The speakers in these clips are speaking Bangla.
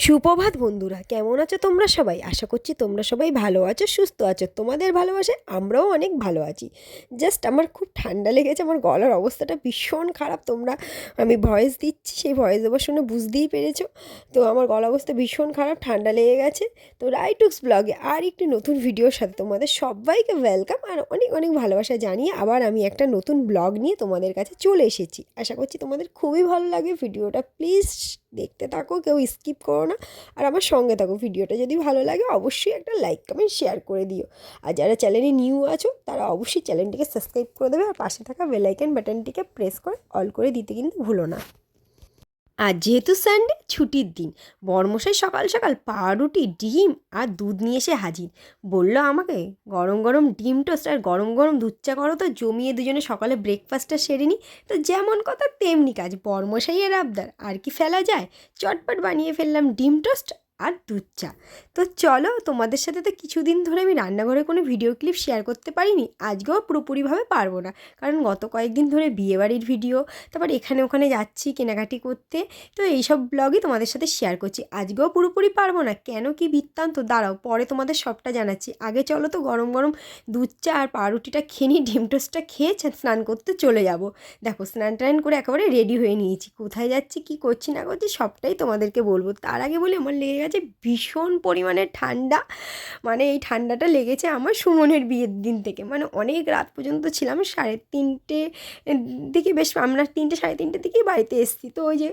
সুপ্রভাত বন্ধুরা, কেমন আছো তোমরা সবাই? আশা করছি তোমরা সবাই ভালো আছো, সুস্থ আছো। তোমাদের ভালোবাসায় আমরাও অনেক ভালো আছি। জাস্ট আমার খুব ঠান্ডা লেগেছে, আমার গলার অবস্থাটা ভীষণ খারাপ। আমি ভয়েস দিচ্ছি, সেই ভয়েস দেওয়ার শুনে বুঝতেই পেরেছো। তো আমার গলা অবস্থা ভীষণ খারাপ, ঠান্ডা লেগে গেছে। তো রাইটুক্স ব্লগে আর একটি নতুন ভিডিওর সাথে তোমাদের সবাইকে ওয়েলকাম আর অনেক অনেক ভালোবাসা জানিয়ে আবার আমি একটা নতুন ব্লগ নিয়ে তোমাদের কাছে চলে এসেছি। আশা করছি তোমাদের খুবই ভালো লাগে ভিডিওটা। প্লিজ দেখতে থাকো, কেউ স্কিপ করো না, আর আমার সঙ্গে থাকো। ভিডিওটা যদি ভালো লাগে অবশ্যই একটা লাইক কমেন্ট শেয়ার করে দিও। আর যারা চ্যানেলে নিউ আছো তারা অবশ্যই চ্যানেলটিকে সাবস্ক্রাইব করে দেবে, আর পাশে থাকা বেল আইকন বাটনটিকে প্রেস করে অল করে দিতে কিন্তু ভুলো না। আর যেহেতু সানডে, ছুটির দিন, বরমশাই সকাল সকাল পাউরুটি, ডিম আর দুধ নিয়ে এসে হাজির। বলল আমাকে গরম গরম ডিম টোস্ট আর গরম গরম দুধ চা করো, তো জমিয়ে দুজনে সকালে ব্রেকফাস্টটা সেরে নিই। তো যেমন কথা তেমনি কাজ, বরমশাইয়ের আবদার আর কি ফেলা যায়। চটপট বানিয়ে ফেললাম ডিম টোস্ট আর দুধ চা। তো চলো, তোমাদের সাথে তো কিছুদিন ধরে আমি রান্নাঘরে কোনো ভিডিও ক্লিপ শেয়ার করতে পারিনি, আজকেও পুরোপুরিভাবে পারবো না, কারণ গত কয়েকদিন ধরে বিয়েবাড়ির ভিডিও, তারপর এখানে ওখানে যাচ্ছি কেনাকাটি করতে। তো এইসব ব্লগই তোমাদের সাথে শেয়ার করছি। আজকেও পুরোপুরি পারবো না, কেন কি বৃত্তান্ত দাঁড়াও, পরে তোমাদের সবটা জানাচ্ছি। আগে চলো তো গরম গরম দুধ চা আর পাউরুটিটা খেয়ে নিই, ডিম টোস্টটা খেয়ে স্নান করতে চলে যাব। দেখো, স্নান টান করে একেবারে রেডি হয়ে নিয়েছি। কোথায় যাচ্ছি, কি করছি না করছি সবটাই তোমাদেরকে বলবো। তার আগে বলি, আমার লেগে গেছে ভীষণ পরিমাণে ঠান্ডা। মানে এই ঠান্ডাটা লেগেছে আমার সুমনের বিয়ের দিন থেকে। মানে অনেক রাত পর্যন্ত ছিলাম, 3:30 দিকে, বেশ আমরা 3টে 3:30 দিকেই বাড়িতে এসেছি। তো ওই যে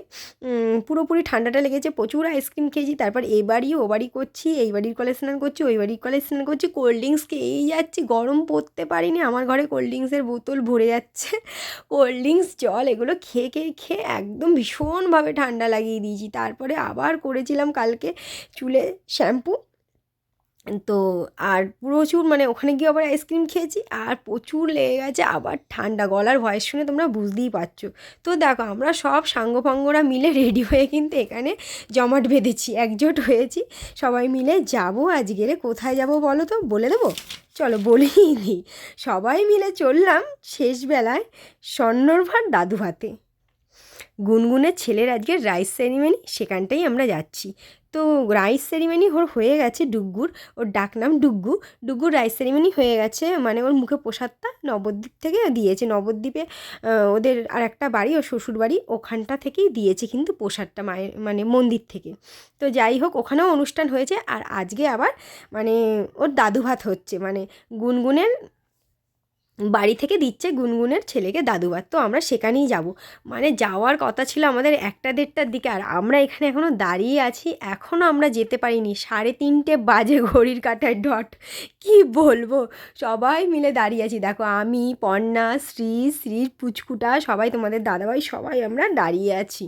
পুরোপুরি ঠান্ডাটা লেগেছে, প্রচুর আইসক্রিম খেয়েছি। তারপর এই বাড়ি ও বাড়ি করছি, এই বাড়ির কলে স্নান করছি, ওই বাড়ির কলে স্নান করছি, কোল্ড ড্রিঙ্কস খেয়েই যাচ্ছি। গরম পড়তে পারিনি, আমার ঘরে কোল্ড ড্রিঙ্কসের বোতল ভরে যাচ্ছে। কোল্ড ড্রিঙ্কস, জল এগুলো খেয়ে খেয়ে খেয়ে একদম ভীষণভাবে ঠান্ডা লাগিয়ে দিয়েছি। তারপরে আবার করেছিলাম কালকে চুলে শ্যাম্পু। তো আর প্রচুর, মানে ওখানে গিয়ে আবার আইসক্রিম খেয়েছি, আর প্রচুর লেগে গেছে আবার ঠান্ডা। গলার ভয়েস শুনে তোমরা বুঝতেই পারছো। তো দেখো, আমরা সব সাঙ্গপাঙ্গরা মিলে রেডি হয়ে কিন্তু এখানে জমাট বেঁধেছি, একজোট হয়েছি। সবাই মিলে যাব আজকেরে। কোথায় যাব বলো তো, বলে দেবো? চলো বলেই দিই। সবাই মিলে চললাম শেষবেলায় স্বর্ণরভার দাদু ভাতে। গুনগুনের ছেলের আজকে রাইস সেরিমনি, সেখানটাই আমরা যাচ্ছি। তো রাইস সেরিমনি ওর হয়ে গেছে, ডুগ্গুর, ওর ডাকনাম ডুগ্গু। ডুগ্গুর রাইস সেরিমনি হয়ে গেছে, মানে ওর মুখে প্রসাদটা নবদ্বীপ থেকে দিয়েছে। নবদ্বীপে ওদের আর একটা বাড়ি, ওর শ্বশুর বাড়ি, ওখানটা থেকেই দিয়েছে কিন্তু প্রসাদটা, মায়ের মানে মন্দির থেকে। তো যাই হোক, ওখানেও অনুষ্ঠান হয়েছে। আর আজকে আবার মানে ওর দাদু ভাত হচ্ছে, মানে গুনগুনের বাড়ি থেকে দিচ্ছে গুনগুনের ছেলেকে দাদু ভাত। তো আমরা সেখানেই যাব। মানে যাওয়ার কথা ছিল আমাদের 1টা 1:30টার দিকে, আর আমরা এখানে এখনও দাঁড়িয়ে আছি, এখনও আমরা যেতে পারিনি। 3:30 বাজে ঘড়ির কাঁটায় ডট। কি বলবো, সবাই মিলে দাঁড়িয়ে আছি। দেখো, আমি, পর্ণা, শ্রীর পুচকুটা, সবাই, তোমাদের দাদাভাই, সবাই আমরা দাঁড়িয়ে আছি।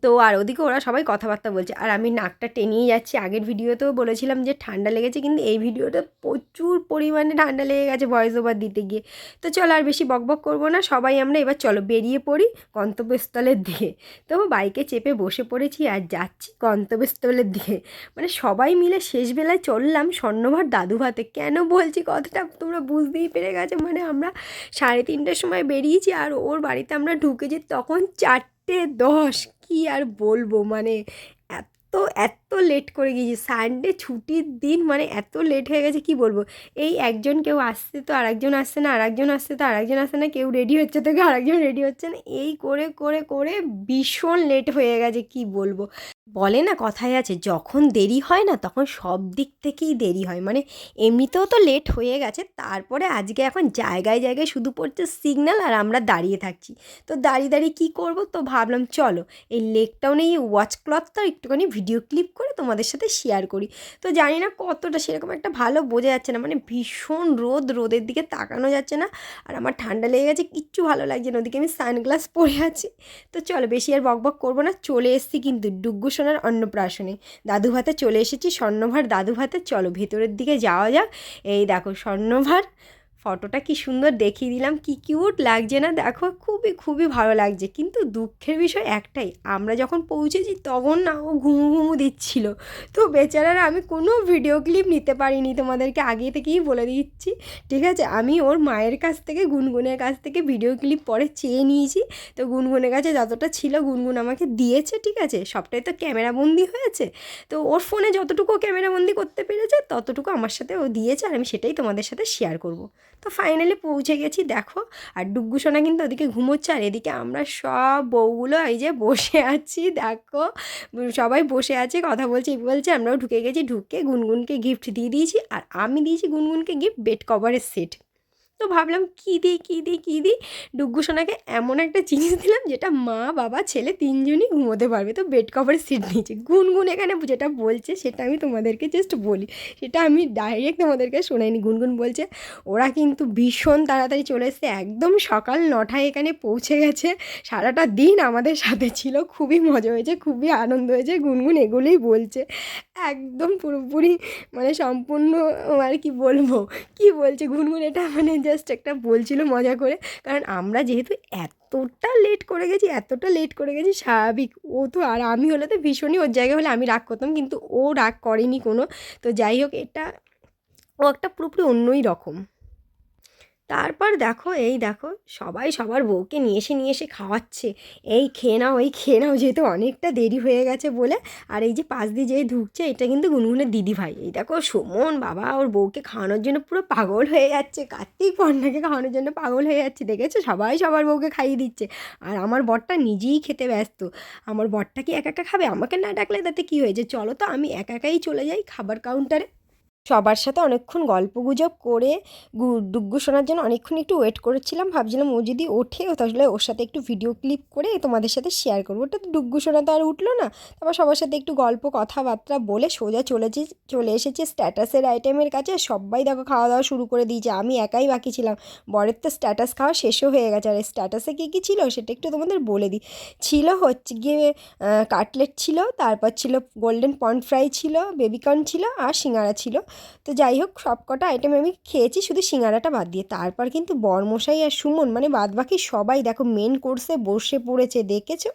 তো আর ওদিকে ওরা সবাই কথাবার্তা বলছে, আর আমি নাকটা টেনিয়ে যাচ্ছি। আগের ভিডিওতেও বলেছিলাম যে ঠান্ডা লেগেছে, কিন্তু এই ভিডিওতে প্রচুর পরিমাণে ঠান্ডা লেগে গেছে ভয়েস ওভার দিতে গিয়ে। তো চলো, আর বেশি বকবক করবো না, সবাই আমরা এবার চলো বেরিয়ে পড়ি গন্তব্যস্থলের দিকে। তো বাইকে চেপে বসে পড়েছি আর যাচ্ছি গন্তব্যস্থলের দিকে। মানে সবাই মিলে শেষবেলায় চললাম স্বর্ণভার দাদু ভাতে। কেন বলছি কথাটা তোমরা বুঝতেই পেরে গেছো। মানে আমরা 3:30টার সময় বেরিয়েছি, আর ওর বাড়িতে আমরা ঢুকেছি তখন 4:10। কি আর বলবো, মানে এত এত লেট করে গিয়েছি। সানডে ছুটির দিন, মানে এত লেট হয়ে গেছে কি বলবো। এই একজন কেউ আসছে তো আরেকজন আসছে না, আরেকজন আসছে তো আরেকজন আসছে না, কেউ রেডি হচ্ছে তো আরেকজন রেডি হচ্ছে না, এই করে করে করে ভীষণ লেট হয়ে গেছে, কি বলবো। বলে না, কথায় আছে, যখন দেরি হয় না তখন সব দিক থেকেই দেরি হয়। মানে এমনিতেও তো লেট হয়ে গেছে, তারপরে আজকে এখন জায়গায় জায়গায় শুধু পড়ছে সিগন্যাল, আর আমরা দাঁড়িয়ে থাকছি। তো দাঁড়িয়ে দাঁড়িয়ে কী করবো, তো ভাবলাম চলো এই লেক টাউনে এই ওয়াচ ক্লথটা একটুখানি ভিডিও ক্লিপ করে তোমাদের সাথে শেয়ার করি। তো জানি না কতটা, সেরকম একটা ভালো বোঝা যাচ্ছে না, মানে ভীষণ রোদ, রোদের দিকে তাকানো যাচ্ছে না। আর আমার ঠান্ডা লেগে গেছে, কিচ্ছু ভালো লাগছে না, ওদিকে আমি সানগ্লাস পরে আছি। তো চলো বেশি আর বকবক করবো না, চলে এসেছি কিন্তু ডুগ্গু সোনার অন্নপ্রাশনে। দাদু ভাতে চলে এসেছি, স্বর্ণভার দাদু ভাতে। চলো ভেতরের দিকে যাওয়া যাক। এই দেখো স্বর্ণভার ফটোটা কি সুন্দর দেখিয়ে দিলাম, কি কিউট লাগছে না দেখো, খুবই খুবই ভালো লাগছে। কিন্তু দুঃখের বিষয় একটাই, আমরা যখন পৌঁছেছি তখন না ও ঘুমু ঘুমু দিচ্ছিল। তো বেচারারা আমি কোনো ভিডিও ক্লিপ নিতে পারিনি, তোমাদেরকে আগে থেকেই বলে দিচ্ছি, ঠিক আছে। আমি ওর মায়ের কাছ থেকে, গুনগুনের কাছ থেকে ভিডিও ক্লিপ পরে চেয়ে নিয়েছি। তো গুনগুনের কাছে যতটা ছিল গুনগুন আমাকে দিয়েছে, ঠিক আছে। সবটাই তো ক্যামেরাবন্দি হয়েছে, তো ওর ফোনে যতটুকু ক্যামেরাবন্দি করতে পেরেছে ততটুকু আমার সাথে ও দিয়েছে, আর আমি সেটাই তোমাদের সাথে শেয়ার করব। তো ফাইনালি পৌঁছে গেছি দেখো। আর ডুগ্গু সোনা কিন্তু ওদিকে ঘুমোচ্ছে, আর এদিকে আমরা সব বউগুলো এই যে বসে আছি দেখো, সবাই বসে আছে, কথা বলছে বলছে। আমরাও ঢুকে গেছি, ঢুকে গুনগুনকে গিফট দিয়ে দিয়েছি, আর আমি দিয়েছি গুনগুনকে গিফট বেড কভারের সেট। তো ভাবলাম কী দিই কী দিই কী দিই, ডুগ্গু সোনাকে এমন একটা জিনিস দিলাম যেটা মা বাবা ছেলে তিনজনই ঘুমোতে পারবে। তো বেড কভারের সিট নিয়েছি। গুনগুন এখানে যেটা বলছে সেটা আমি তোমাদেরকে জাস্ট বলি, সেটা আমি ডাইরেক্ট তোমাদেরকে শোনাইনি। গুনগুন বলছে ওরা কিন্তু ভীষণ তাড়াতাড়ি চলে এসেছে, একদম সকাল 9টায় এখানে পৌঁছে গেছে, সারাটা দিন আমাদের সাথে ছিল, খুবই মজা হয়েছে, খুবই আনন্দ হয়েছে। গুনগুন এগুলোই বলছে, একদম পুরোপুরি মানে সম্পূর্ণ, আর কি বলবো, কি বলছে গুনগুন, এটা মানে জাস্ট একটা বলছিল মজা করে। কারণ আমরা যেহেতু এতটা লেট করে গেছি, এতটা লেট করে গেছি, স্বাভাবিক ও তো, আর আমি হলে তো ভীষণই, ওর জায়গায় হলে আমি রাগ করতাম, কিন্তু ও রাগ করেনি কোনো। তো যাই হোক, এটা ও একটা পুরোপুরি অন্যই রকম। তারপর দেখো, এই দেখো সবাই সবার বউকে নিয়ে এসে খাওয়াচ্ছে, এই খেয়ে নাও এই খেয়ে নাও, যেহেতু অনেকটা দেরি হয়ে গেছে বলে। আর এই যে পাশ দিয়ে যেই ঢুকছে, এটা কিন্তু গুনগুনের দিদি ভাই। এই দেখো সুমন বাবা ওর বউকে খাওয়ানোর জন্য পুরো পাগল হয়ে যাচ্ছে, কার্তিক পর্ণাকে খাওয়ানোর জন্য পাগল হয়ে যাচ্ছে, দেখেছো সবাই সবার বউকে খাইয়ে দিচ্ছে। আর আমার বরটা নিজেই খেতে ব্যস্ত। আমার বরটা কি একা একা খাবে? আমাকে না ডাকলে তাতে কী হয়েছে, চলো তো আমি একা একাই চলে যাই খাবার কাউন্টারে। সবার সাথে অনেকক্ষণ গল্পগুজব করে ডুগ্গু শোনার জন্য অনেকক্ষণ একটু ওয়েট করেছিলাম, ভাবছিলাম ও যদি ওঠে তাহলে ওর সাথে একটু ভিডিও ক্লিপ করে তোমাদের সাথে শেয়ার করবো। ওটা তো ডুগ্গু শোনা তো আর উঠলো না। তারপর সবার সাথে একটু গল্প কথাবার্তা বলে সোজা চলে এসেছে স্ট্যাটাসের আইটেমের কাছে। সবাই দেখো খাওয়া দাওয়া শুরু করে দিয়েছে, আমি একাই বাকি ছিলাম। বরের তো স্ট্যাটাস খাওয়া শেষও হয়ে গেছে। আর স্ট্যাটাসে কী কী ছিল সেটা একটু তোমাদের বলে দিই। ছিল হচ্ছে গিয়ে কাটলেট ছিল, তারপর ছিল গোল্ডেন পন্ড ফ্রাই ছিল, বেবিকর্ন ছিল, আর সিঙ্গারা ছিল। তো যাই হোক, সব কটা আইটেম আমি খেয়েছি, শুধু সিঙ্গারাটা বাদ দিয়ে। তারপর কিন্তু বরমশাই আর সুমন মানে বাদ বাকি সবাই দেখো মেন কোর্সে বসে পড়েছে, দেখেছো?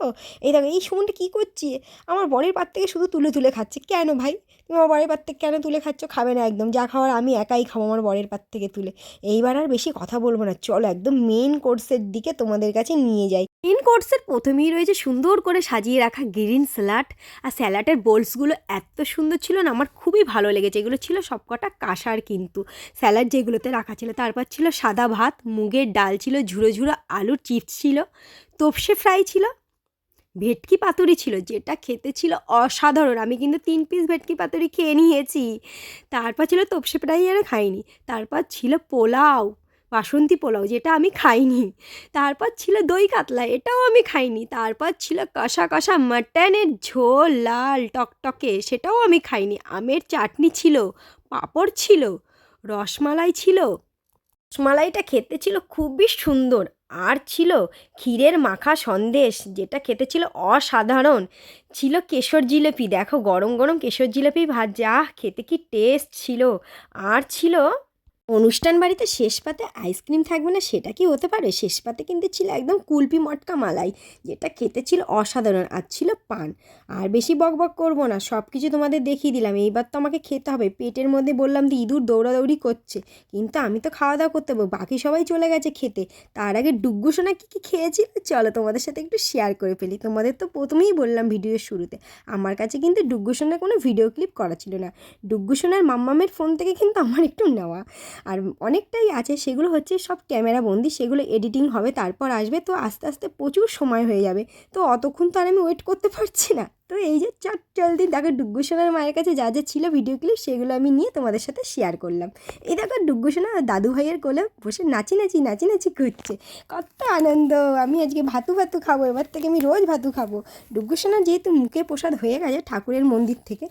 এই দেখো এই সুমনটা কী করছে, আমার বরের পাত থেকে শুধু তুলে তুলে খাচ্ছে। কেন ভাই, তুমি আমার বরের পাত থেকে কেন তুলে খাচ্ছ? খাবে না একদম, যা খাওয়ার আমি একাই খাবো আমার বরের পাত থেকে তুলে। এইবার আর বেশি কথা বলবো না, চলো একদম মেন কোর্সের দিকে তোমাদের কাছে নিয়ে যাই। মেন কোর্সের প্রথমেই রয়েছে সুন্দর করে সাজিয়ে রাখা গ্রিন স্যালাড। আর স্যালাডের বোলসগুলো এত সুন্দর ছিল না, আমার খুবই ভালো লেগেছে। এগুলো ছিল সবকটা কাঁসার কিন্তু স্যালাড যেগুলোতে রাখা ছিল। তারপর ছিল সাদা ভাত, মুগের ডাল ছিল, ঝুড়ো ঝুড়ো আলুর চিপস ছিল, তোপসে ফ্রাই ছিল, ভেটকি পাতুরি ছিল, যেটা খেতে ছিল অসাধারণ। আমি কিন্তু 3 পিস ভেটকি পাতুরি খেয়ে নিয়েছি। তারপর ছিল তোপসে ফ্রাই, আর খাইনি। তারপর ছিল পোলাও, বাসন্তী পোলাও, যেটা আমি খাইনি। তারপর ছিল দই কাতলা, এটাও আমি খাইনি। তারপর ছিল কষা কষা মাটনের ঝোল লাল টকটকে, সেটাও আমি খাইনি। আমের চাটনি ছিল, পাঁপড় ছিল, রসমালাই ছিল। রসমালাইটা খেতে ছিল খুবই সুন্দর। আর ছিল ক্ষীরের মাখা সন্দেশ, যেটা খেতে ছিল অসাধারণ। ছিল কেশর জিলেপি, দেখো গরম গরম কেশর জিলেপি ভাজা, খেতে কি টেস্ট ছিল। আর ছিল অনুষ্ঠান বাড়িতে শেষ পাতে আইসক্রিম থাকবে না, সেটা কি হতে পারে? শেষ পাতে কিন্তু ছিল একদম কুলপি মটকা মালাই, যেটা খেতে ছিল অসাধারণ। আর ছিল পান। আর বেশি বক বক করবো না, সব কিছু তোমাদের দেখিয়ে দিলাম। এইবার তো আমাকে খেতে হবে, পেটের মধ্যে বললাম তো ইঁদুর দৌড়াদৌড়ি করছে, কিন্তু আমি তো খাওয়া দাওয়া করতে হবে, বাকি সবাই চলে গেছে খেতে। তার আগে ডুগ্গু সোনা কী কী খেয়েছিল চলো তোমাদের সাথে একটু শেয়ার করে ফেলি। তোমাদের তো প্রথমেই বললাম ভিডিওর শুরুতে, আমার কাছে কিন্তু ডুগ্গু সোনার কোনো ভিডিও ক্লিপ করা ছিল না। ডুগ্গু সোনার মাম্মামের ফোন থেকে কিন্তু আমার একটু নেওয়া, আর অনেকটাই আছে, সেগুলো হচ্ছে সব ক্যামেরা বন্দি, সেগুলো এডিটিং হবে তারপর আসবে। তো আস্তে আস্তে প্রচুর সময় হয়ে যাবে, তো অতক্ষণ তো আর আমি ওয়েট করতে পারছি না। তো এই যে চট জলদি দেখো ডুগ্গু সোনার মায়ের কাছে যা যা ছিল ভিডিও ক্লিপ, সেগুলো আমি নিয়ে তোমাদের সাথে শেয়ার করলাম। এই দেখো ডুগ্গু সোনা দাদু ভাইয়ের কোলে বসে নাচি নাচি করছে, কত আনন্দ। আমি আজকে ভাতু খাবো, এবার থেকে আমি রোজ ভাতু খাবো। ডুগ্গু সোনা যেহেতু মুখে প্রসাদ হয়ে গেছে ঠাকুরের মন্দির থেকে,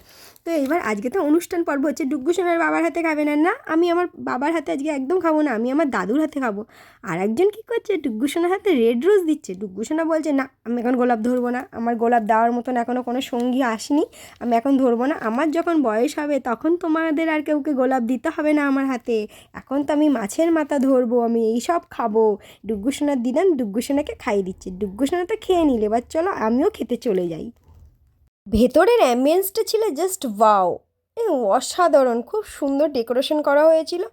তো এবার আজকে তো অনুষ্ঠান পর্ব হচ্ছে, ডুগ্গু সোনার বাবার হাতে খাবে না, না আমি আমার বাবার হাতে আজকে একদম খাবো না, আমি আমার দাদুর হাতে খাবো। আর একজন কী করছে, ডুগ্গু সোনার হাতে রেড রোজ দিচ্ছে। ডুগ্গু সোনা বলছে না, আমি এখন গোলাপ ধরবো না, আমার গোলাপ দেওয়ার মতন এখনও কোনো সঙ্গী আসেনি, আমি এখন ধরবো না। আমার যখন বয়স হবে তখন তোমাদের আর কাউকে গোলাপ দিতে হবে না আমার হাতে। এখন তো আমি মাছের মাথা ধরবো, আমি এইসব খাবো। ডুগ্গু সোনার দিদান ডুগ্গু সোনাকে খাইয়ে দিচ্ছে, ডুগ্গু সোনা তো খেয়ে নিলে, এবার চলো আমিও খেতে চলে যাই। ভেতরের অ্যাম্বিয়েন্সটা ছিল জাস্ট ওয়াও, অসাধারণ, খুব সুন্দর ডেকোরেশন করা হয়েছিল।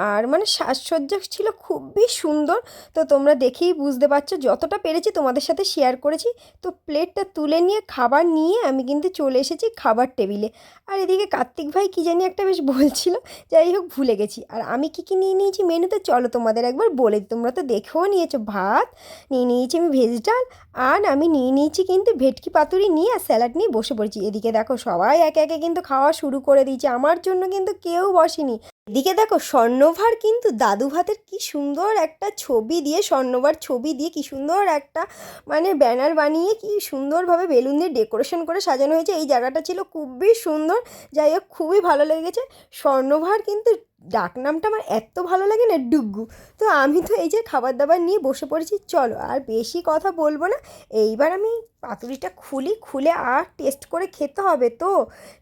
আর মানে সাজসজ্জা ছিল খুবই সুন্দর। তো তোমরা দেখেই বুঝতে পারছো, যতটা পেরেছি তোমাদের সাথে শেয়ার করেছি। তো প্লেটটা তুলে নিয়ে খাবার নিয়ে আমি কিন্তু চলে এসেছি খাবার টেবিলে। আর এদিকে কার্তিক ভাই কী জানি একটা বেশ বলছিল, যাই হোক ভুলে গেছি। আর আমি কী কী নিয়ে নিয়েছি মেনুতে চলো তোমাদের একবার বলে দিই, তোমরা তো দেখেও নিয়েছো। ভাত নিয়ে নিয়েছি আমি, ভেজ ডাল, আর আমি নিয়ে নিয়েছি কিন্তু ভেটকি পাতুরি নিয়ে, আর স্যালাড নিয়ে বসে পড়েছি। এদিকে দেখো সবাই একে একে কিন্তু খাওয়া শুরু করে দিয়েছে, আমার জন্য কিন্তু কেউ বসেনি। এদিকে দেখো স্বর্ণভার কিন্তু দাদু ভাতের কি সুন্দর একটা ছবি দিয়ে, স্বর্ণভার ছবি দিয়ে কি সুন্দর একটা মানে ব্যানার বানিয়ে কি সুন্দরভাবে বেলুন দিয়ে ডেকোরেশন করে সাজানো হয়েছে। এই জায়গাটা ছিল খুবই সুন্দর, যাই হোক খুবই ভালো লেগেছে। স্বর্ণভার কিন্তু ডাকনামটা আমার এত ভালো লাগে না, ডুগ্গু। তো আমি তো এই যে খাবার দাবার নিয়ে বসে পড়েছি, চলো আর বেশি কথা বলবো না। এইবার আমি পাতুরিটা খুলে আর টেস্ট করে খেতে হবে। তো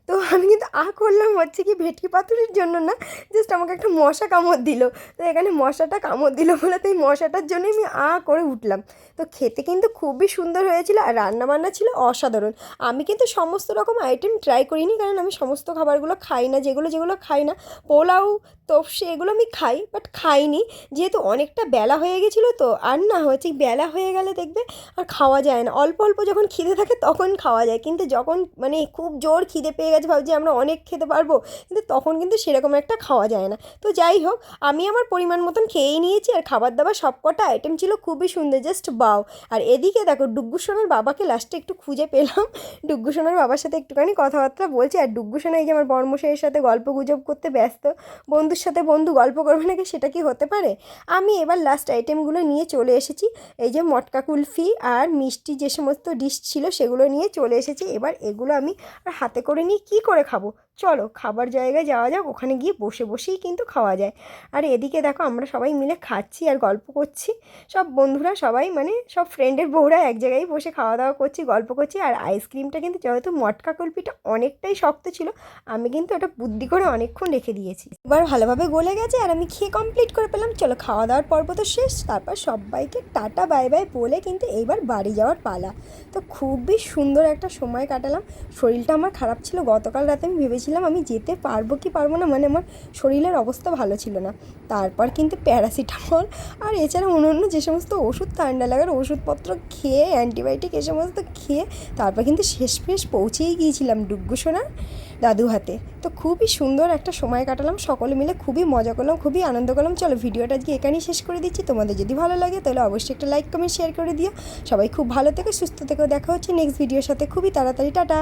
তো আমি কিন্তু করলাম হচ্ছে কি ভেটকি পাতুরির জন্য না, জাস্ট আমাকে একটা মশা কামড় দিল। তো এখানে মশাটা কামড় দিল বলে তো এই মশাটার জন্যই আমি করে উঠলাম। তো খেতে কিন্তু খুবই সুন্দর হয়েছিল, আর রান্নাবান্না ছিল অসাধারণ। আমি কিন্তু সমস্ত রকম আইটেম ট্রাই করিনি, কারণ আমি সমস্ত খাবারগুলো খাই না, যেগুলো যেগুলো খাই না, পোলাও তোপসে এগুলো আমি খাই, বাট খাইনি যেহেতু অনেকটা বেলা হয়ে গেছিলো। তো আর না হচ্ছে বেলা হয়ে গেলে দেখবে আর খাওয়া যায় না, অল্প অল্প যখন খিদে থাকে তখন খাওয়া যায়, কিন্তু যখন মানে খুব জোর খিদে পেয়ে গেছে ভাবছি আমরা অনেক খেতে পারবো, কিন্তু তখন কিন্তু সেরকম একটা খাওয়া যায় না। তো যাই হোক আমি আমার পরিমাণ মতন খেয়েই নিয়েছি, আর খাবার দাবার সব কটা আইটেম ছিল খুবই সুন্দর, জাস্ট বাও। আর এদিকে দেখো ডুগ্গু সোনার বাবাকে লাস্টে একটু খুঁজে পেলাম, ডুগ্গু সোনার বাবার সাথে একটুখানি কথাবার্তা বলছি। আর ডুগ্গু সোনা এই যে আমার বর্মশাইয়ের সাথে গল্প গুজব করতে ব্যস্ত, বন্ধুর সাথে বন্ধু গল্প করবে নাকি, সেটা কি হতে পারে। আমি এবার লাস্ট আইটেমগুলো নিয়ে চলে এসেছি, এই যে মটকা কুলফি আর মিষ্টি যে সমস্ত ডিশ ছিল সেগুলো নিয়ে চলে এসেছি। এবার এগুলো আমি আর হাতে করে নিয়ে কী করে খাবো, চলো খাবার জায়গায় যাওয়া যাক, ওখানে গিয়ে বসে বসেই কিন্তু খাওয়া যায়। আর এদিকে দেখো আমরা সবাই মিলে খাচ্ছি আর গল্প করছি, সব বন্ধুরা সবাই মানে সব ফ্রেন্ডের বউরা এক জায়গায় বসে খাওয়া দাওয়া করছি, গল্প করছি। আর আইসক্রিমটা কিন্তু যেহেতু মটকা কুলফিটা অনেকটাই শক্ত ছিল, আমি কিন্তু ওটা বুদ্ধি করে অনেকক্ষণ রেখে দিয়েছি, এবার ভালোভাবে গলে গেছে আর আমি খেয়ে কমপ্লিট করে পেলাম। চলো খাওয়া দাওয়ার পর্ব তো শেষ, তারপর সবাইকে টাটা বাই বাই বলে কিন্তু এইবার বাড়ি যাওয়ার পালা। তো খুবই সুন্দর একটা সময় কাটালাম। শরীরটা আমার খারাপ ছিল, গতকাল রাতে আমি ভেবেছিলাম আমি যেতে পারবো কি পারবো না, মানে আমার শরীরের অবস্থা ভালো ছিল না। তারপর কিন্তু প্যারাসিটামল আর এছাড়া অন্য যে সমস্ত ওষুধ, ঠান্ডা লাগার ওষুধপত্র খেয়ে, অ্যান্টিবায়োটিক এ সমস্ত খেয়ে তারপর কিন্তু শেষমেশ পৌঁছেই গিয়েছিলাম ডুগ্গু সোনার দাদু হাতে। তো খুবই সুন্দর একটা সময় কাটালাম, সকলে মিলে খুবই মজা করলাম, খুবই আনন্দ করলাম। চলো ভিডিওটা আজকে এখানেই শেষ করে দিচ্ছি, তোমাদের যদি ভালো লাগে তাহলে অবশ্যই একটা লাইক কমেন্ট শেয়ার করে দিও। সবাই খুব ভালো থেকো, সুস্থ থেকো, দেখা হচ্ছে নেক্সট ভিডিওর সাথে খুবই তাড়াতাড়ি, টাটা।